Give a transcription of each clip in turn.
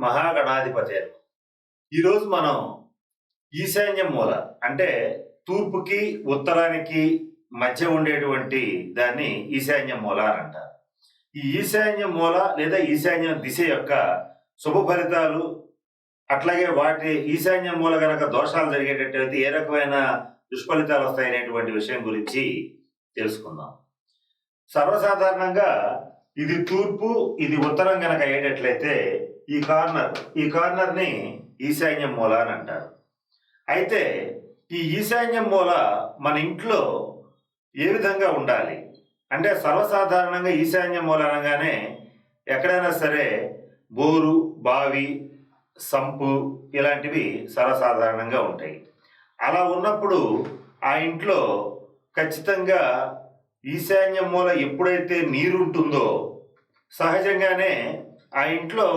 మహాగణాధిపతి. ఈరోజు మనం ఈశాన్య మూల అంటే తూర్పుకి ఉత్తరానికి మధ్య ఉండేటువంటి దాన్ని ఈశాన్య మూల అని అంటారు. ఈ ఈశాన్య మూల లేదా ఈశాన్య దిశ యొక్క శుభ ఫలితాలు, అట్లాగే వాటి ఈశాన్య మూల గనక దోషాలు జరిగేటట్టయితే ఏ రకమైన దుష్ఫలితాలు వస్తాయనేటువంటి విషయం గురించి తెలుసుకుందాం. సర్వసాధారణంగా ఇది తూర్పు, ఇది ఉత్తరం గనక అయ్యేటట్లయితే ఈ కార్నర్ని ఈశాన్య మూల అని అంటారు. అయితే ఈ ఈశాన్య మూల మన ఇంట్లో ఏ విధంగా ఉండాలి అంటే, సర్వసాధారణంగా ఈశాన్య మూల అనగానే ఎక్కడైనా సరే బోరు, బావి, సంపు ఇలాంటివి సర్వసాధారణంగా ఉంటాయి. అలా ఉన్నప్పుడు ఆ ఇంట్లో ఖచ్చితంగా ఈశాన్య మూల ఎప్పుడైతే నీరుంటుందో సహజంగానే ఆ ఇంట్లో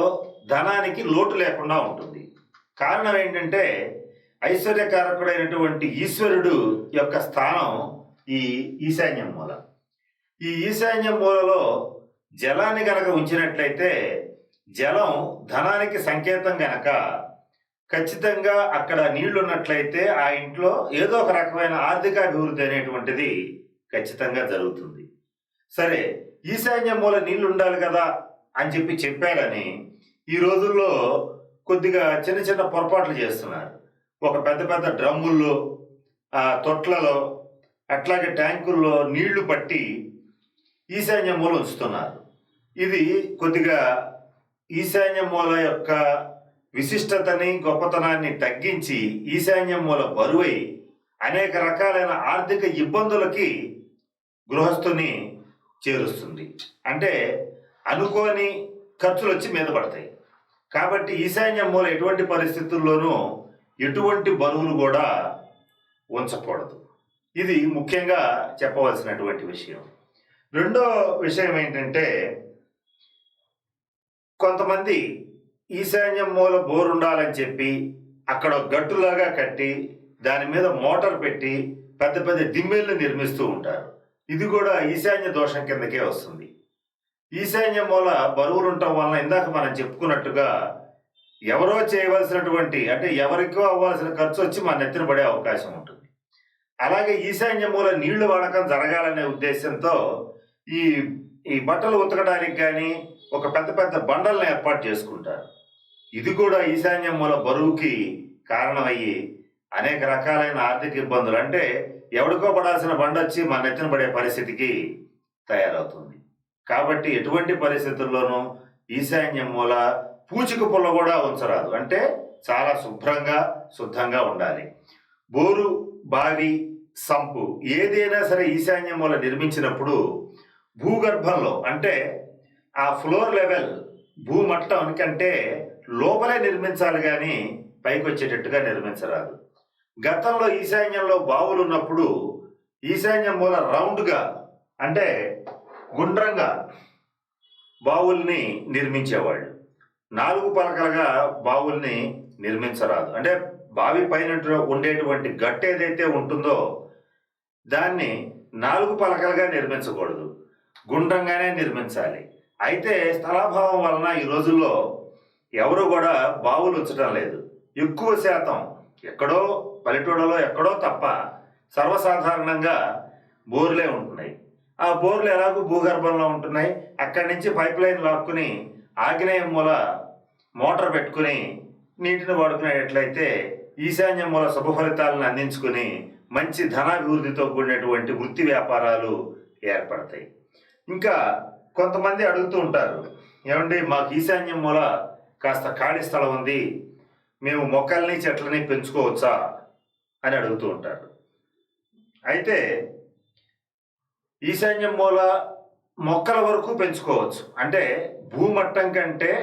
ధనానికి లోటు లేకుండా ఉంటుంది. కారణం ఏంటంటే, ఐశ్వర్యకారకుడైనటువంటి ఈశ్వరుడు యొక్క స్థానం ఈ ఈశాన్య మూల. ఈ ఈశాన్య మూలలో జలాన్ని గనక ఉంచినట్లయితే, జలం ధనానికి సంకేతం గనక ఖచ్చితంగా అక్కడ నీళ్లున్నట్లయితే ఆ ఇంట్లో ఏదో ఒక రకమైన ఆర్థికాభివృద్ధి అనేటువంటిది ఖచ్చితంగా జరుగుతుంది. సరే, ఈశాన్య మూల నీళ్లు ఉండాలి కదా అని చెప్పారని ఈ రోజుల్లో కొద్దిగా చిన్న చిన్న పొరపాట్లు చేస్తున్నారు. ఒక పెద్ద పెద్ద డ్రమ్ముల్లో, తొట్లలో, అట్లాగే ట్యాంకుల్లో నీళ్లు పట్టి ఈశాన్య మూల ఉంచుతున్నారు. ఇది కొద్దిగా ఈశాన్య మూల యొక్క విశిష్టతని, గొప్పతనాన్ని తగ్గించి ఈశాన్య మూల బరువై అనేక రకాలైన ఆర్థిక ఇబ్బందులకి గృహస్థుని చేరుస్తుంది. అంటే అనుకోని ఖర్చులు వచ్చి మీద పడతాయి. కాబట్టి ఈశాన్య మూల ఎటువంటి పరిస్థితుల్లోనూ ఎటువంటి బరువులు కూడా ఉంచకూడదు. ఇది ముఖ్యంగా చెప్పవలసినటువంటి విషయం. రెండో విషయం ఏంటంటే, కొంతమంది ఈశాన్య మూల బోరు ఉండాలని చెప్పి అక్కడ గట్టులాగా కట్టి దాని మీద మోటార్ పెట్టి పెద్ద పెద్ద దిమ్మెల్ని నిర్మిస్తూ ఉంటారు. ఇది కూడా ఈశాన్య దోషం కిందకే వస్తుంది. ఈశాన్య మూల బరువులు ఉండటం వలన ఇందాక మనం చెప్పుకున్నట్టుగా ఎవరో చేయవలసినటువంటి అంటే ఎవరికో అవ్వాల్సిన ఖర్చు వచ్చి మన నెత్తిన పడే అవకాశం ఉంటుంది. అలాగే ఈశాన్య మూల నీళ్లు వాడకం జరగాలనే ఉద్దేశంతో ఈ బట్టలు ఉతకడానికి కానీ ఒక పెద్ద పెద్ద బండలను ఏర్పాటు చేసుకుంటారు. ఇది కూడా ఈశాన్య మూల బరువుకి కారణమయ్యి అనేక రకాలైన ఆర్థిక ఇబ్బందులు, అంటే ఎవరికో పడాల్సిన బండ వచ్చి మన నెత్తిన పడే పరిస్థితికి తయారవుతుంది. కాబట్టి ఎటువంటి పరిస్థితుల్లోనూ ఈశాన్య మూల పూచిక పుల్ల కూడా ఉంచరాదు. అంటే చాలా శుద్ధంగా ఉండాలి. బోరు, బావి, సంపు ఏదైనా సరే ఈశాన్య మూల నిర్మించినప్పుడు భూగర్భంలో అంటే ఆ ఫ్లోర్ లెవెల్ భూమట్టం కంటే లోపలే నిర్మించాలి, కానీ పైకి వచ్చేటట్టుగా నిర్మించరాదు. గతంలో ఈశాన్యంలో బావులు ఉన్నప్పుడు ఈశాన్య మూల రౌండ్గా అంటే గుండ్రంగా బావుల్ని నిర్మించేవాళ్ళు. 4 పలకలుగా బావుల్ని నిర్మించరాదు. అంటే బావి పైన ఉండేటువంటి గట్టు ఏదైతే ఉంటుందో దాన్ని 4 పలకలుగా నిర్మించకూడదు, గుండ్రంగానే నిర్మించాలి. అయితే స్థలాభావం వలన ఈ రోజుల్లో ఎవరు కూడా బావులు ఉంచడం లేదు. ఎక్కువ శాతం ఎక్కడో పల్లెటూళ్ళలో ఎక్కడో తప్ప సర్వసాధారణంగా బోర్లే ఉంటున్నాయి. ఆ బోర్లు ఎలాగూ భూగర్భంలో ఉంటున్నాయి. అక్కడి నుంచి పైప్ లైన్ లాక్కుని ఆగ్నేయ మూల మోటార్ పెట్టుకుని నీటిని వాడుకునేటట్లయితే ఈశాన్య మూల శుభ ఫలితాలను అందించుకుని మంచి ధనాభివృద్ధితో కూడినటువంటి వృత్తి వ్యాపారాలు ఏర్పడతాయి. ఇంకా కొంతమంది అడుగుతూ ఉంటారు, ఏమండి మాకు ఈశాన్య మూల కాస్త ఖాళీ స్థలం ఉంది, మేము మొక్కల్ని చెట్లని పెంచుకోవచ్చా అని అడుగుతూ ఉంటారు. అయితే ఈశాన్య మూల మొక్కల వరకు పెంచుకోవచ్చు. అంటే భూమట్టం కంటే,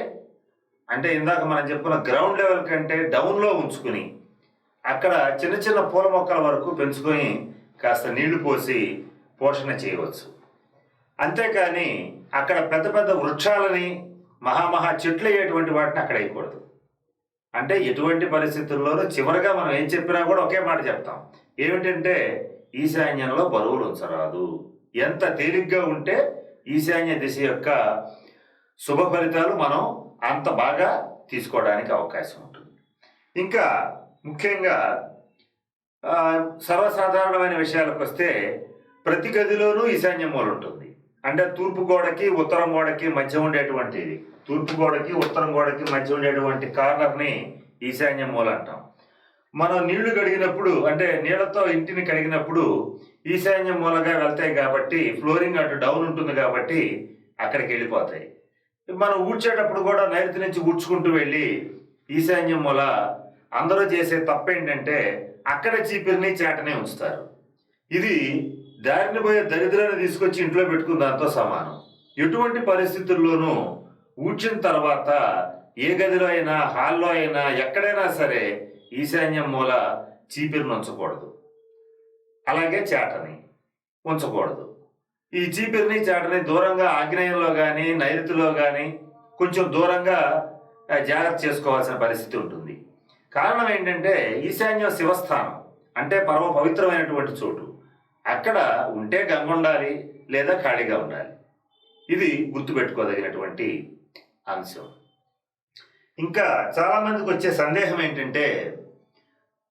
అంటే ఇందాక మనం చెప్పుకున్న గ్రౌండ్ లెవెల్ కంటే డౌన్లో ఉంచుకుని అక్కడ చిన్న చిన్న పూల మొక్కల వరకు పెంచుకొని కాస్త నీళ్లు పోసి పోషణ చేయవచ్చు. అంతేకాని అక్కడ పెద్ద పెద్ద వృక్షాలని మహా చెట్లు అయ్యేటువంటి వాటిని అక్కడ వేయకూడదు. అంటే ఎటువంటి పరిస్థితుల్లోనూ చివరిగా మనం ఏం చెప్పినా కూడా ఒకే మాట చెప్తాం, ఏమిటంటే ఈశాన్యంలో బరువులు ఉంచరాదు. ఎంత తేలిగ్గా ఉంటే ఈశాన్య దిశ యొక్క శుభ ఫలితాలు మనం అంత బాగా తీసుకోవడానికి అవకాశం ఉంటుంది. ఇంకా ముఖ్యంగా సర్వసాధారణమైన విషయాలకు వస్తే ప్రతి గదిలోనూ ఈశాన్య మూల ఉంటుంది. అంటే తూర్పు గోడకి ఉత్తరం గోడకి మధ్య ఉండేటువంటిది, తూర్పు గోడకి ఉత్తరం గోడకి మధ్య ఉండేటువంటి కార్నర్ని ఈశాన్య మూల అంటాం. మనం నీళ్లు కడిగినప్పుడు అంటే నీళ్లతో ఇంటిని కడిగినప్పుడు ఈశాన్య మూలగా వెళ్తాయి కాబట్టి ఫ్లోరింగ్ అటు డౌన్ ఉంటుంది కాబట్టి అక్కడికి వెళ్ళిపోతాయి. మనం ఊడ్చేటప్పుడు కూడా నైరుతి నుంచి ఊడ్చుకుంటూ వెళ్ళి ఈశాన్య మూల అందరూ చేసే తప్పేంటంటే అక్కడ చీపిరిని చేటనే ఉంచుతారు. ఇది దారిని పోయే దరిద్రాన్ని తీసుకొచ్చి ఇంట్లో పెట్టుకున్న దాంతో సమానం. ఎటువంటి పరిస్థితుల్లోనూ ఊడ్చిన తర్వాత ఏ గదిలో అయినా హాల్లో అయినా ఎక్కడైనా సరే ఈశాన్యం మూల చీపిరిని ఉంచకూడదు, అలాగే చేటని ఉంచకూడదు. ఈ చీపిరిని చేటని దూరంగా ఆగ్నేయంలో కానీ నైరుతిలో కానీ కొంచెం దూరంగా జాగ్రత్త చేసుకోవాల్సిన పరిస్థితి ఉంటుంది. కారణం ఏంటంటే ఈశాన్యం శివస్థానం, అంటే పరమ పవిత్రమైనటువంటి చోటు. అక్కడ ఉంటే గంగ ఉండాలి లేదా ఖాళీగా ఉండాలి. ఇది గుర్తుపెట్టుకోదగినటువంటి అంశం. ఇంకా చాలామందికి వచ్చే సందేహం ఏంటంటే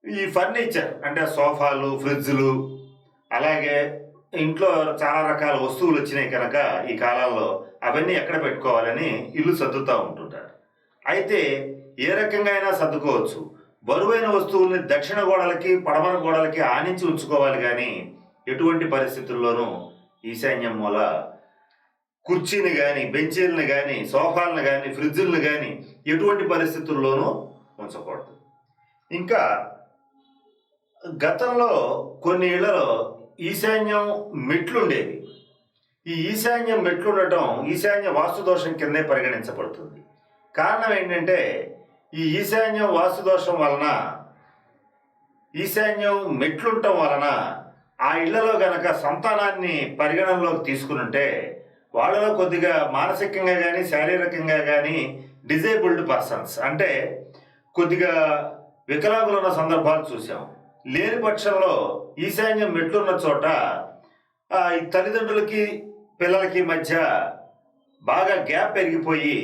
ఈ ఫర్నిచర్ అంటే సోఫాలు, ఫ్రిడ్జ్లు, అలాగే ఇంట్లో చాలా రకాల వస్తువులు వచ్చినాయి కనుక ఈ కాలంలో అవన్నీ ఎక్కడ పెట్టుకోవాలని ఇల్లు సర్దుతూ ఉంటుంటారు. అయితే ఏ రకంగా అయినా సర్దుకోవచ్చు. బరువైన వస్తువుల్ని దక్షిణ గోడలకి పడమర గోడలకి ఆనించి ఉంచుకోవాలి, కానీ ఎటువంటి పరిస్థితుల్లోనూ ఈశాన్యం మూల కుర్చీని కానీ బెంచీలను కానీ సోఫాలను కానీ ఫ్రిడ్జ్లను కానీ ఎటువంటి పరిస్థితుల్లోనూ ఉంచకూడదు. ఇంకా గతంలో కొన్ని ఇళ్లలో ఈశాన్యం మెట్లు ఉండేవి. ఈ ఈశాన్యం మెట్లు ఉండటం ఈశాన్య వాస్తుదోషం కిందే పరిగణించబడుతుంది. కారణం ఏంటంటే ఈ ఈశాన్యం వాస్తుదోషం వలన, ఈశాన్యం మెట్లుండటం వలన ఆ ఇళ్లలో గనక సంతానాన్ని పరిగణనలోకి తీసుకునుంటే వాళ్ళలో కొద్దిగా మానసికంగా కానీ శారీరకంగా కానీ డిజేబుల్డ్ పర్సన్స్ అంటే కొద్దిగా వికలాంగులు ఉన్న సందర్భాలు చూసాం. లేని పక్షంలో ఈశాన్యం మెట్లున్న చోట ఈ తల్లిదండ్రులకి పిల్లలకి మధ్య బాగా గ్యాప్ పెరిగిపోయి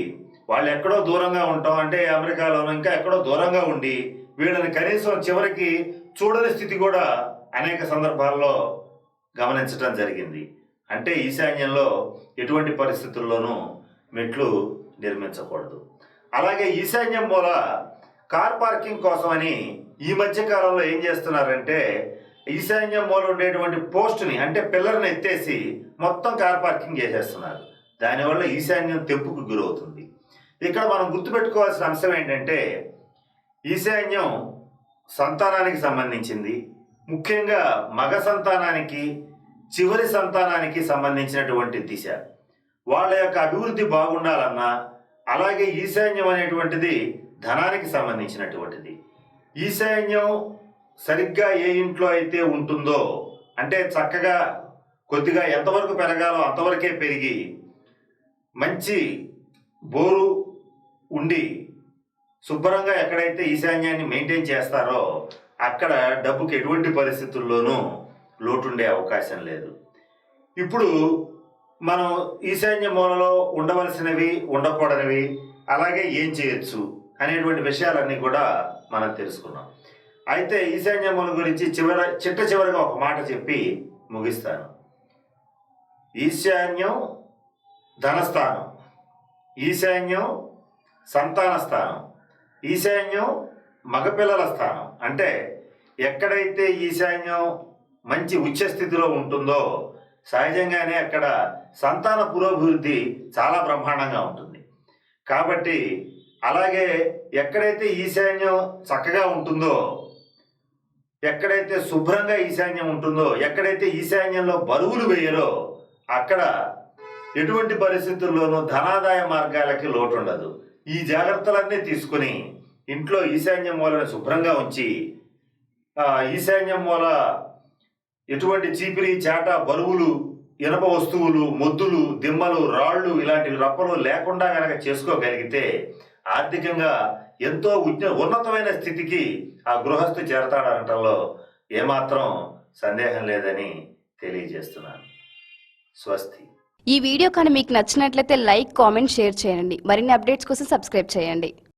వాళ్ళు ఎక్కడో దూరంగా ఉంటాం, అంటే అమెరికాలోనూ ఇంకా ఎక్కడో దూరంగా ఉండి వీళ్ళని కనీసం చివరికి చూడని స్థితి కూడా అనేక సందర్భాల్లో గమనించడం జరిగింది. అంటే ఈశాన్యంలో ఎటువంటి పరిస్థితుల్లోనూ మెట్లు నిర్మించకూడదు. అలాగే ఈశాన్యం మూల కార్ పార్కింగ్ కోసమని ఈ మధ్య కాలంలో ఏం చేస్తున్నారంటే ఈశాన్యం మూల ఉండేటువంటి పోస్టుని అంటే పిల్లర్ని ఎత్తేసి మొత్తం కార్ పార్కింగ్ చేసేస్తున్నారు. దానివల్ల ఈశాన్యం తెంపుకు గురవుతుంది. ఇక్కడ మనం గుర్తుపెట్టుకోవాల్సిన అంశం ఏంటంటే ఈశాన్యం సంతానానికి సంబంధించింది. ముఖ్యంగా మగ సంతానానికి, చివరి సంతానానికి సంబంధించినటువంటి దిశ. వాళ్ళ యొక్క అభివృద్ధి బాగుండాలన్నా, అలాగే ఈశాన్యం అనేటువంటిది ధనానికి సంబంధించినటువంటిది. ఈశాన్యం సరిగ్గా ఏ ఇంట్లో అయితే ఉంటుందో, అంటే చక్కగా కొద్దిగా ఎంతవరకు పెరగాలో అంతవరకే పెరిగి మంచి బోరు ఉండి శుభ్రంగా ఎక్కడైతే ఈశాన్యాన్ని మెయింటైన్ చేస్తారో అక్కడ డబ్బుకి ఎటువంటి పరిస్థితుల్లోనూ లోటుండే అవకాశం లేదు. ఇప్పుడు మనం ఈశాన్య మూలలో ఉండవలసినవి, ఉండకూడనివి, అలాగే ఏం చేయొచ్చు అనేటువంటి విషయాలన్నీ కూడా మనం తెలుసుకున్నాం. అయితే ఈశాన్య మూల గురించి చివరిగా ఒక మాట చెప్పి ముగిస్తాను. ఈశాన్యం ధనస్థానం, ఈశాన్యం సంతాన స్థానం, ఈశాన్యం మగపిల్లల స్థానం. అంటే ఎక్కడైతే ఈశాన్యం మంచి ఉచ్చస్థితిలో ఉంటుందో సహజంగానే అక్కడ సంతాన పురోభివృద్ధి చాలా బ్రహ్మాండంగా ఉంటుంది. కాబట్టి అలాగే ఎక్కడైతే ఈశాన్యం చక్కగా ఉంటుందో, ఎక్కడైతే శుభ్రంగా ఈశాన్యం ఉంటుందో, ఎక్కడైతే ఈశాన్యంలో బరువులు వేయరో అక్కడ ఎటువంటి పరిస్థితుల్లోనూ ధనాదాయ మార్గాలకి లోటు ఉండదు. ఈ జాగ్రత్తలన్నీ తీసుకుని ఇంట్లో ఈశాన్యం మూలను శుభ్రంగా ఉంచి ఈశాన్యం మూల ఎటువంటి చీపిరి, చాట, బరువులు, ఇనప వస్తువులు, మొద్దులు, దిమ్మలు, రాళ్ళు ఇలాంటి రప్పలు లేకుండా కనుక చేసుకోగలిగితే ఆర్థికంగా ఎంతో ఉన్నతమైన స్థితికి ఆ గృహస్థు చేరతాడనటంలో ఏమాత్రం సందేహం లేదని తెలియజేస్తున్నాను. స్వస్తి. ఈ వీడియో కానీ మీకు నచ్చినట్లయితే లైక్, కామెంట్, షేర్ చేయండి. మరిన్ని అప్డేట్స్ కోసం సబ్స్క్రైబ్ చేయండి.